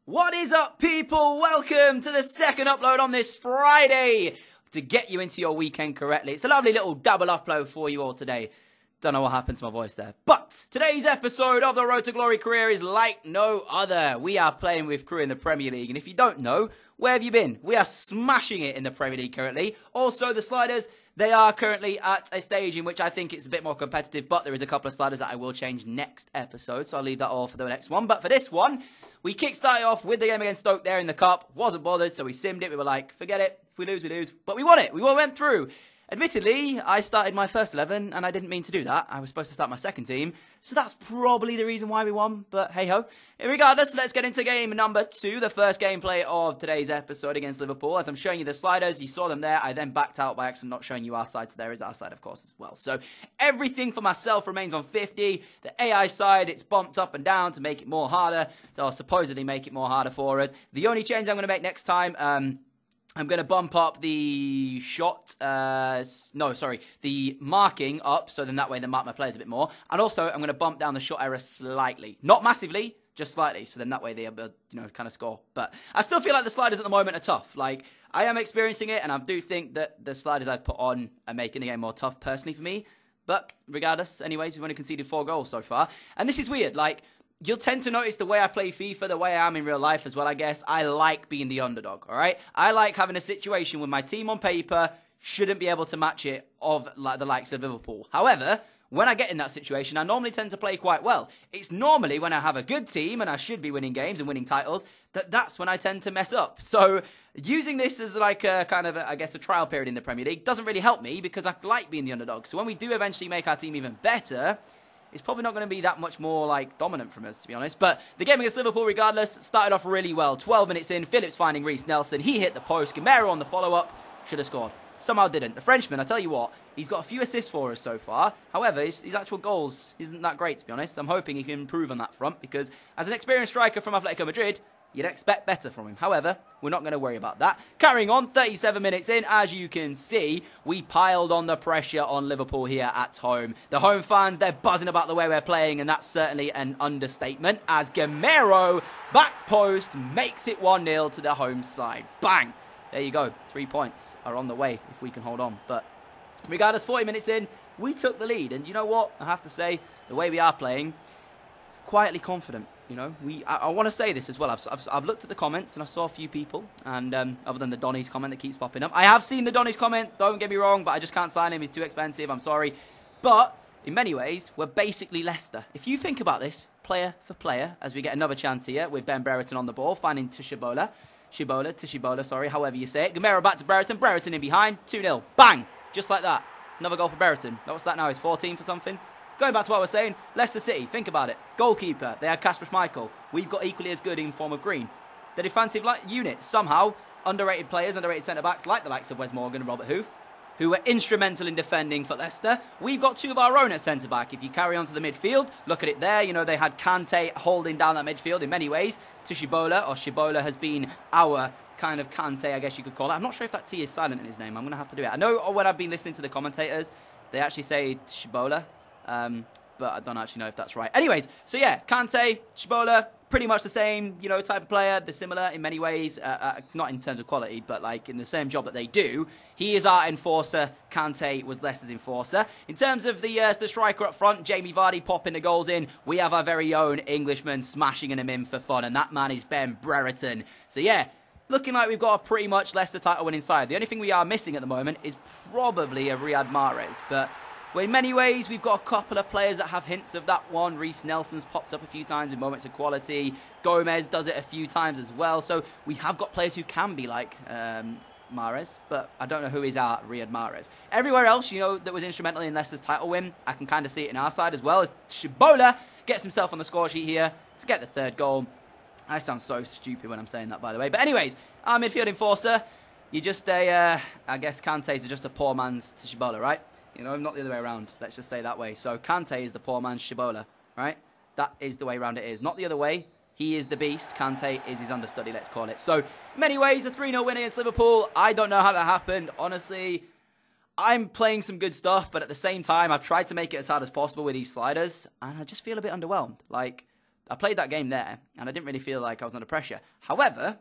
What is up, people? Welcome to the second upload on this Friday to get you into your weekend correctly. It's a lovely little double upload for you all today. Don't know what happened to my voice there. But today's episode of the Road to Glory career is like no other. We are playing with Crew in the Premier League. And if you don't know, where have you been? We are smashing it in the Premier League currently. Also, the sliders, they are currently at a stage in which I think it's a bit more competitive. But there is a couple of sliders that I will change next episode. So I'll leave that all for the next one. But for this one, we kick-started off with the game against Stoke there in the Cup. Wasn't bothered, so we simmed it. We were like, forget it. If we lose, we lose. But we won it. We all went through. Admittedly, I started my first 11, and I didn't mean to do that. I was supposed to start my second team, so that's probably the reason why we won, but hey-ho. Regardless, let's get into game number 2, the first gameplay of today's episode against Liverpool. As I'm showing you the sliders, you saw them there. I then backed out by accident, not showing you our side, so there is our side, of course, as well. So everything for myself remains on 50. The AI side, it's bumped up and down to make it more harder, or supposedly make it more harder for us. The only change I'm going to make next time, I'm going to bump up the shot, the marking up, so then that way they mark my players a bit more. And also, I'm going to bump down the shot error slightly. Not massively, just slightly, so then that way they, kind of score. But I still feel like the sliders at the moment are tough. Like, I am experiencing it, and I do think that the sliders I've put on are making the game more tough, personally, for me. But regardless, anyways, we've only conceded 4 goals so far. And this is weird, like, you'll tend to notice the way I play FIFA, the way I am in real life as well, I guess. I like being the underdog, all right? I like having a situation where my team on paper shouldn't be able to match it of like the likes of Liverpool. However, when I get in that situation, I normally tend to play quite well. It's normally when I have a good team and I should be winning games and winning titles, that's when I tend to mess up. So using this as like a kind of, I guess, a trial period in the Premier League doesn't really help me because I like being the underdog. So when we do eventually make our team even better, it's probably not going to be that much more, like, dominant from us, to be honest. But the game against Liverpool, regardless, started off really well. 12 minutes in, Phillips finding Reece Nelson. He hit the post. Gamero on the follow-up. Should have scored. Somehow didn't. The Frenchman, I tell you what, he's got a few assists for us so far. However, his actual goals isn't that great, to be honest. I'm hoping he can improve on that front because as an experienced striker from Atletico Madrid, you'd expect better from him. However, we're not going to worry about that. Carrying on, 37 minutes in, as you can see, we piled on the pressure on Liverpool here at home. The home fans, they're buzzing about the way we're playing, and that's certainly an understatement, as Gamero, back post, makes it 1-0 to the home side. Bang! There you go. 3 points are on the way if we can hold on. But regardless, 40 minutes in, we took the lead. And you know what? I have to say, the way we are playing, it's quietly confident. You know, I want to say this as well. I've looked at the comments and I saw a few people, and other than the Donny's comment that keeps popping up, I have seen the Donny's comment. Don't get me wrong, but I just can't sign him. He's too expensive. I'm sorry, but in many ways, we're basically Leicester. If you think about this, player for player, as we get another chance here with Ben Brereton on the ball, finding Tshibola, sorry, however you say it. Gamero back to Brereton. Brereton in behind. 2-0. Bang, just like that. Another goal for Brereton. What's that now? He's 14 for something. Going back to what I was saying, Leicester City, think about it. Goalkeeper, they had Kasper Schmeichel. We've got equally as good in form of Green. The defensive unit, somehow, underrated players, underrated centre-backs, like the likes of Wes Morgan and Robert Huth, who were instrumental in defending for Leicester. We've got 2 of our own at centre-back. If you carry on to the midfield, look at it there. You know, they had Kante holding down that midfield in many ways. Shibola has been our kind of Kante, I guess you could call it. I'm not sure if that T is silent in his name. I'm going to have to do it. I know when I've been listening to the commentators, they actually say Shibola. But I don't actually know if that's right. Anyways, so yeah, Kante, Shibola, pretty much the same, you know, type of player. They're similar in many ways, not in terms of quality, but like in the same job that they do. He is our enforcer. Kante was Leicester's enforcer. In terms of the striker up front, Jamie Vardy popping the goals in. We have our very own Englishman smashing him in for fun, and that man is Ben Brereton. So yeah, looking like we've got a pretty much Leicester title winning side. The only thing we are missing at the moment is probably a Riyad Mahrez, but well, in many ways, we've got a couple of players that have hints of that one. Reece Nelson's popped up a few times in moments of quality. Gomez does it a few times as well. So we have got players who can be like Mahrez, but I don't know who is our Riyad Mahrez. Everywhere else, you know, that was instrumental in Leicester's title win, I can kind of see it in our side as well, as Shibola gets himself on the score sheet here to get the 3rd goal. I sound so stupid when I'm saying that, by the way. But anyways, our midfield enforcer, you're just I guess Kante's just a poor man's Shibola, right? You know, not the other way around. Let's just say that way. So Kante is the poor man's Shibola, right? That is the way around it is. Not the other way. He is the beast. Kante is his understudy, let's call it. So, in many ways, a 3-0 win against Liverpool. I don't know how that happened. Honestly, I'm playing some good stuff, but at the same time, I've tried to make it as hard as possible with these sliders, and I just feel a bit underwhelmed. Like, I played that game there, and I didn't really feel like I was under pressure. However,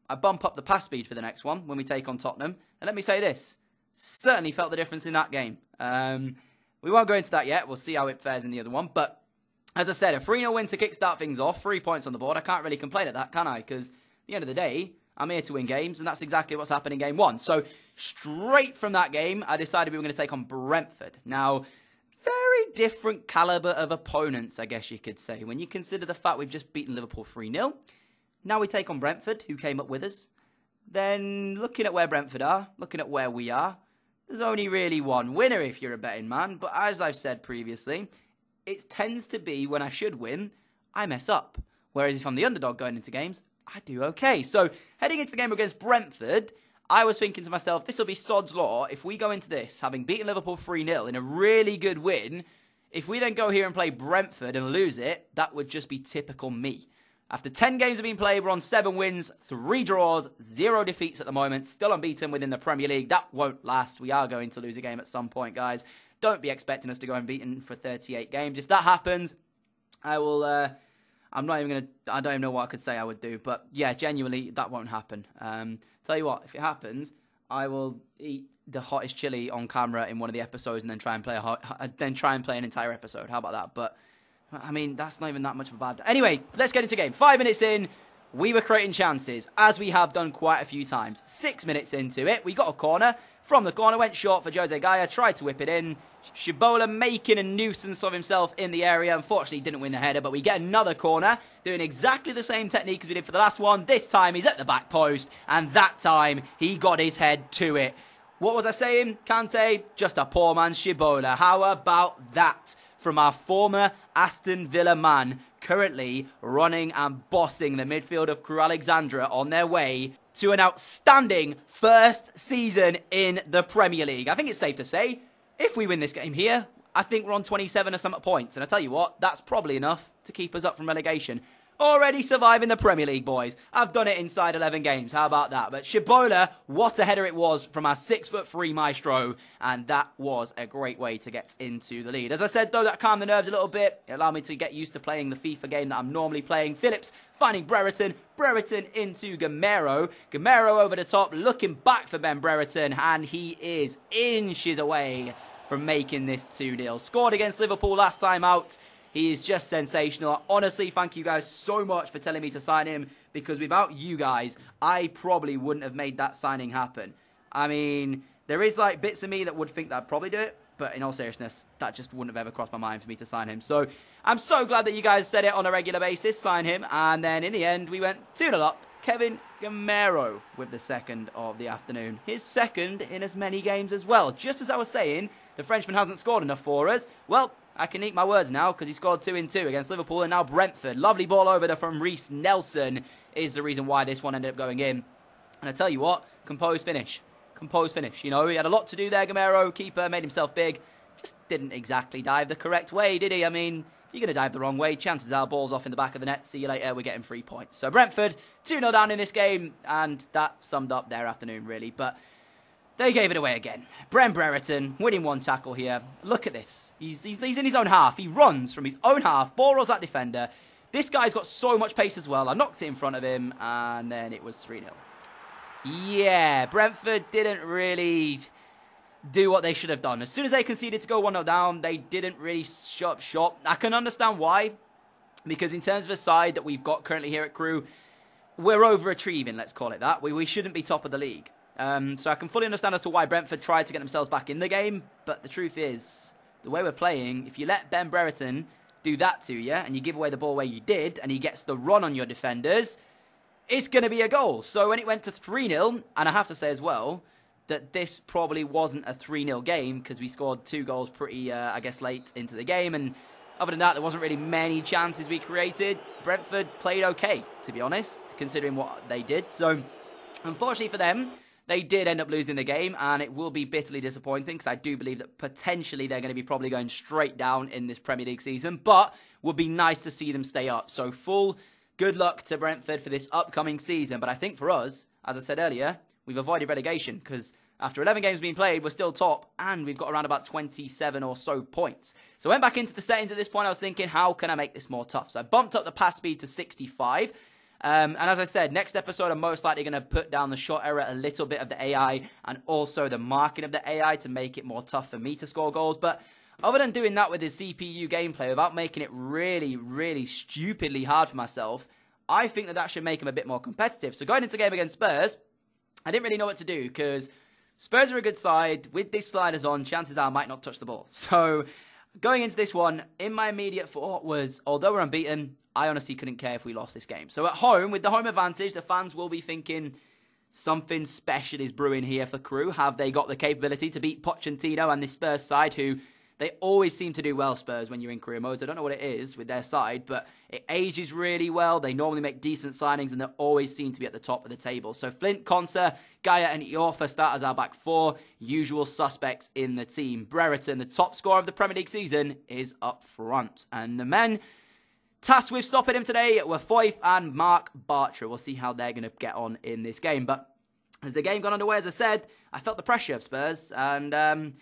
I bump up the pass speed for the next one when we take on Tottenham. And let me say this, certainly felt the difference in that game. We won't go into that yet. We'll see how it fares in the other one. But as I said, a 3-0 win to kickstart things off, 3 points on the board. I can't really complain at that, can I? Because at the end of the day, I'm here to win games, and that's exactly what's happened in game 1. So straight from that game, I decided we were going to take on Brentford. Now, very different caliber of opponents, I guess you could say, when you consider the fact we've just beaten Liverpool 3-0. Now we take on Brentford, who came up with us. Then, looking at where Brentford are, looking at where we are, there's only really one winner if you're a betting man. But as I've said previously, it tends to be when I should win, I mess up. Whereas if I'm the underdog going into games, I do okay. So, heading into the game against Brentford, I was thinking to myself, this will be sod's law. If we go into this, having beaten Liverpool 3-0 in a really good win, if we then go here and play Brentford and lose it, that would just be typical me. After 10 games have been played, we're on 7 wins, 3 draws, 0 defeats at the moment. Still unbeaten within the Premier League. That won't last. We are going to lose a game at some point, guys. Don't be expecting us to go unbeaten for 38 games. If that happens, I will... I'm not even going to... I don't even know what I could say I would do. But yeah, genuinely, that won't happen. Tell you what, if it happens, I will eat the hottest chili on camera in one of the episodes and then try and play an entire episode. How about that? But... I mean, that's not even that much of a bad... Anyway, let's get into game. 5 minutes in, we were creating chances, as we have done quite a few times. 6 minutes into it, we got a corner. From the corner, went short for Jose Gaya, tried to whip it in. Shibola making a nuisance of himself in the area. Unfortunately, didn't win the header, but we get another corner, doing exactly the same technique as we did for the last one. This time, he's at the back post, and that time, he got his head to it. What was I saying? Kante, just a poor man's Shibola. How about that? From our former Aston Villa man, currently running and bossing the midfield of Crew Alexandra on their way to an outstanding first season in the Premier League. I think it's safe to say, if we win this game here, I think we're on 27 or some points. And I tell you what, that's probably enough to keep us up from relegation. Already surviving the Premier League, boys. I've done it inside 11 games. How about that? But Shibola, what a header it was from our 6'3" maestro. And that was a great way to get into the lead. As I said, though, that calmed the nerves a little bit. It allowed me to get used to playing the FIFA game that I'm normally playing. Phillips finding Brereton. Brereton into Gamero. Gamero over the top, looking back for Ben Brereton. And he is inches away from making this 2-0. Scored against Liverpool last time out. He is just sensational. Honestly, thank you guys so much for telling me to sign him, because without you guys, I probably wouldn't have made that signing happen. I mean, there is like bits of me that would think that I'd probably do it, but in all seriousness, that just wouldn't have ever crossed my mind for me to sign him. So I'm so glad that you guys said it on a regular basis, sign him, and then in the end, we went 2-0 up. Kevin Gamero with the second of the afternoon. His second in as many games as well. Just as I was saying, the Frenchman hasn't scored enough for us. Well, I can eat my words now, because he scored 2 in 2 against Liverpool and now Brentford. Lovely ball over there from Reece Nelson is the reason why this one ended up going in. And I tell you what, composed finish. Composed finish. You know, he had a lot to do there, Gamero. Keeper made himself big. Just didn't exactly dive the correct way, did he? I mean, you're going to dive the wrong way. Chances are ball's off in the back of the net. See you later. We're getting 3 points. So Brentford, 2-0 down in this game. And that summed up their afternoon, really. But they gave it away again. Ben Brereton winning 1 tackle here. Look at this. He's in his own half. He runs from his own half. Ball rolls that defender. This guy's got so much pace as well. I knocked it in front of him. And then it was 3-0. Yeah, Brentford didn't really do what they should have done. As soon as they conceded to go 1-0 down, they didn't really shut up shop. I can understand why. Because in terms of a side that we've got currently here at Crew, we're overachieving, let's call it that. We shouldn't be top of the league. So I can fully understand as to why Brentford tried to get themselves back in the game. But the truth is, the way we're playing, if you let Ben Brereton do that to you, and you give away the ball where you did, and he gets the run on your defenders, it's going to be a goal. So when it went to 3-0, and I have to say as well, that this probably wasn't a 3-0 game, because we scored 2 goals pretty, I guess, late into the game. And other than that, there wasn't really many chances we created. Brentford played okay, to be honest, considering what they did. So unfortunately for them, they did end up losing the game, and it will be bitterly disappointing, because I do believe that potentially they're going to be probably going straight down in this Premier League season, but would be nice to see them stay up. So full good luck to Brentford for this upcoming season. But I think for us, as I said earlier, we've avoided relegation, because after 11 games being played, we're still top, and we've got around about 27 or so points. So I went back into the settings at this point. I was thinking, how can I make this more tough? So I bumped up the pass speed to 65. And as I said, next episode, I'm most likely going to put down the shot error, a little bit of the AI, and also the marking of the AI to make it more tough for me to score goals. But other than doing that with the CPU gameplay, without making it really, really stupidly hard for myself, I think that should make him a bit more competitive. So going into the game against Spurs, I didn't really know what to do, because Spurs are a good side. With these sliders on, chances are I might not touch the ball. So going into this one, in my immediate thought was, although we're unbeaten, I honestly couldn't care if we lost this game. So at home, with the home advantage, the fans will be thinking something special is brewing here for Crew. Have they got the capability to beat Pochettino and this Spurs side, who they always seem to do well, Spurs, when you're in career modes. I don't know what it is with their side, but it ages really well. They normally make decent signings, and they always seem to be at the top of the table. So Flint, Konsa, Gaia, and Iorfa start as our back four. Usual suspects in the team. Brereton, the top scorer of the Premier League season, is up front. And the men tasked with stopping him today were Foyth and Mark Bartra. We'll see how they're going to get on in this game. But as the game got underway, as I said, I felt the pressure of Spurs. And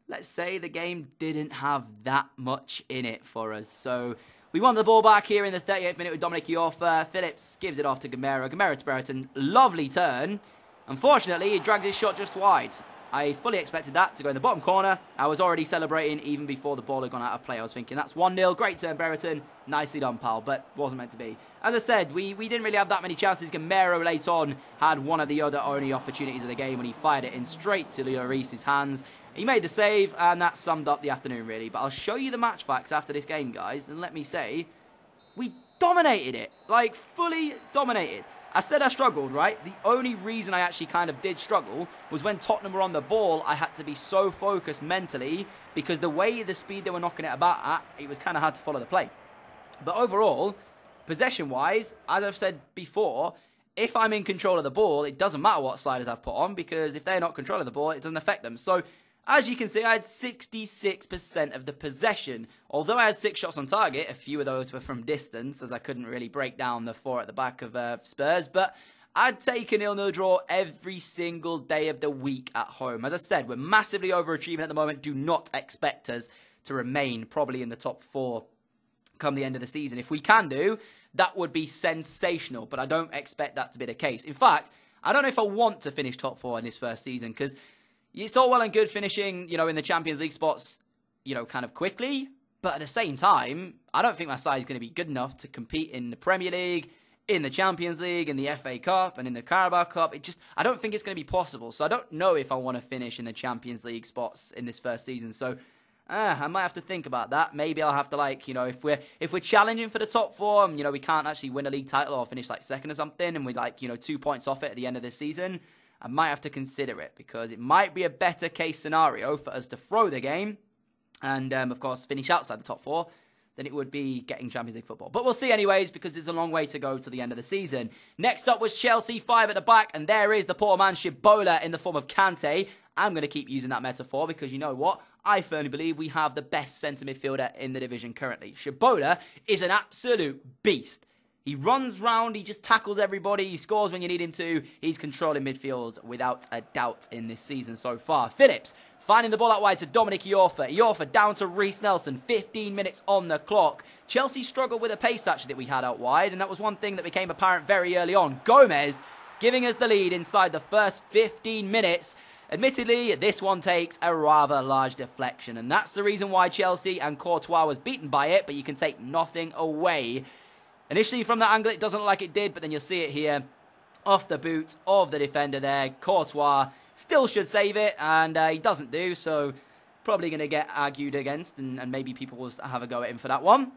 let's say the game didn't have that much in it for us. So we won the ball back here in the 38th minute with Dominic Iorfa. Phillips gives it off to Gamero. Gamero to Brereton. Lovely turn. Unfortunately, he drags his shot just wide. I fully expected that to go in the bottom corner. I was already celebrating even before the ball had gone out of play. I was thinking, that's 1-0. Great turn, Brereton. Nicely done, pal, but wasn't meant to be. As I said, we didn't really have that many chances. Gamero late on had one of the other only opportunities of the game when he fired it in straight to Lloris's hands. He made the save, and that summed up the afternoon, really. But I'll show you the match facts after this game, guys, and let me say, we dominated it. Like, fully dominated. I said I struggled, right? The only reason I actually kind of did struggle was when Tottenham were on the ball, I had to be so focused mentally, because the way, the speed they were knocking it about at, it was kind of hard to follow the play. But overall, possession-wise, as I've said before, if I'm in control of the ball, it doesn't matter what sliders I've put on, because if they're not controlling the ball, it doesn't affect them. So as you can see, I had 66% of the possession. Although I had 6 shots on target, a few of those were from distance, as I couldn't really break down the 4 at the back of Spurs. But I'd take a 0-0 draw every single day of the week at home. As I said, we're massively overachieving at the moment. Do not expect us to remain probably in the top 4 come the end of the season. If we can do, that would be sensational. But I don't expect that to be the case. In fact, I don't know if I want to finish top 4 in this first season, because it's all well and good finishing, in the Champions League spots, kind of quickly. But at the same time, I don't think my side is going to be good enough to compete in the Premier League, in the Champions League, in the FA Cup, and in the Carabao Cup. I don't think it's going to be possible. So I don't know if I want to finish in the Champions League spots in this first season. So I might have to think about that. Maybe I'll have to, if we're challenging for the top 4, we can't actually win a league title or finish like second or something, and we're 2 points off it at the end of this season, I might have to consider it, because it might be a better case scenario for us to throw the game and, of course, finish outside the top 4 than it would be getting Champions League football. But we'll see anyways, because there's a long way to go to the end of the season. Next up was Chelsea, 5 at the back, and there is the poor man Shibola in the form of Kante. I'm going to keep using that metaphor, because you know what? I firmly believe we have the best centre midfielder in the division currently. Shibola is an absolute beast. He runs round, he just tackles everybody, he scores when you need him to. He's controlling midfields without a doubt in this season so far. Phillips finding the ball out wide to Dominic Iorfa. Iorfa down to Reiss Nelson, 15 minutes on the clock. Chelsea struggled with the pace actually that we had out wide, and that was one thing that became apparent very early on. Gomez giving us the lead inside the first 15 minutes. Admittedly, this one takes a rather large deflection, and that's the reason why Chelsea and Courtois was beaten by it, but you can take nothing away. Initially, from that angle, it doesn't look like it did, but then you'll see it here off the boot of the defender there. Courtois still should save it, and he doesn't do, so probably going to get argued against, and maybe people will have a go at him for that one.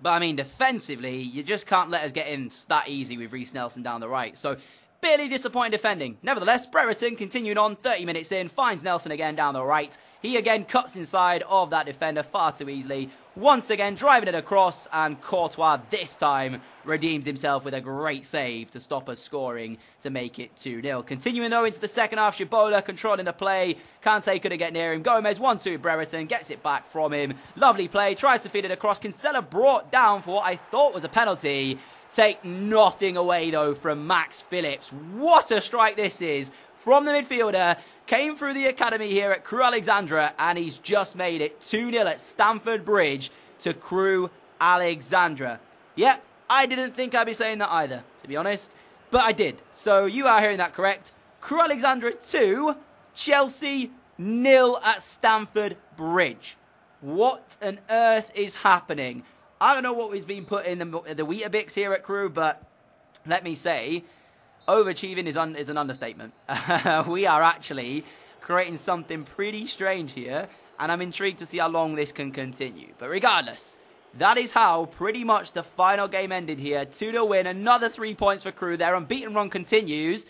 But, I mean, defensively, you just can't let us get in that easy with Reiss Nelson down the right. So, barely disappointing defending. Nevertheless, Brereton, continuing on, 30 minutes in, finds Nelson again down the right. He again cuts inside of that defender far too easily. Once again, driving it across, and Courtois this time redeems himself with a great save to stop us scoring to make it 2-0. Continuing though into the second half, Shibola controlling the play. Kante couldn't get near him. Gomez 1-2 Brereton, gets it back from him. Lovely play, tries to feed it across. Kinsella brought down for what I thought was a penalty. Take nothing away though from Max Phillips. What a strike this is from the midfielder. Came through the academy here at Crewe Alexandra, and he's just made it 2-0 at Stamford Bridge to Crewe Alexandra. Yep, I didn't think I'd be saying that either, to be honest, but I did. So you are hearing that correct. Crewe Alexandra 2, Chelsea 0 at Stamford Bridge. What on earth is happening? I don't know what was being put in the Weetabix here at Crewe, but let me say, overachieving is an understatement. We are actually creating something pretty strange here, and I'm intrigued to see how long this can continue. But regardless, that is how pretty much the final game ended here. 2-0 win, another 3 points for Crewe. Their unbeaten run continues.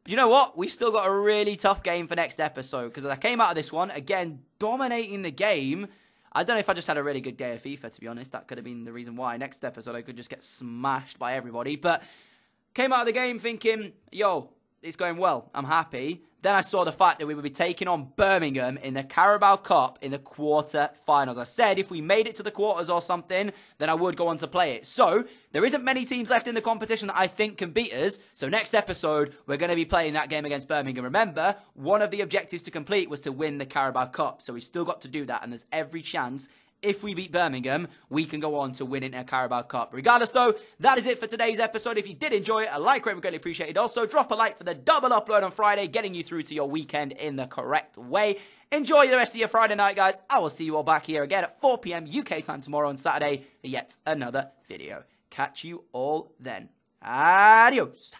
But you know what? We still got a really tough game for next episode, because I came out of this one, again, dominating the game. I don't know if I just had a really good day of FIFA, to be honest. That could have been the reason why. Next episode, I could just get smashed by everybody. But came out of the game thinking, yo, it's going well. I'm happy. Then I saw the fact that we would be taking on Birmingham in the Carabao Cup in the quarter-finals. I said if we made it to the quarters or something, then I would go on to play it. So there isn't many teams left in the competition that I think can beat us. So next episode, we're going to be playing that game against Birmingham. Remember, one of the objectives to complete was to win the Carabao Cup. So we've still got to do that, and there's every chance if we beat Birmingham, we can go on to winning a Carabao Cup. Regardless, though, that is it for today's episode. If you did enjoy it, a like rate would greatly appreciated. Also, drop a like for the double upload on Friday, getting you through to your weekend in the correct way. Enjoy the rest of your Friday night, guys. I will see you all back here again at 4 p.m. UK time tomorrow on Saturday for yet another video. Catch you all then. Adios.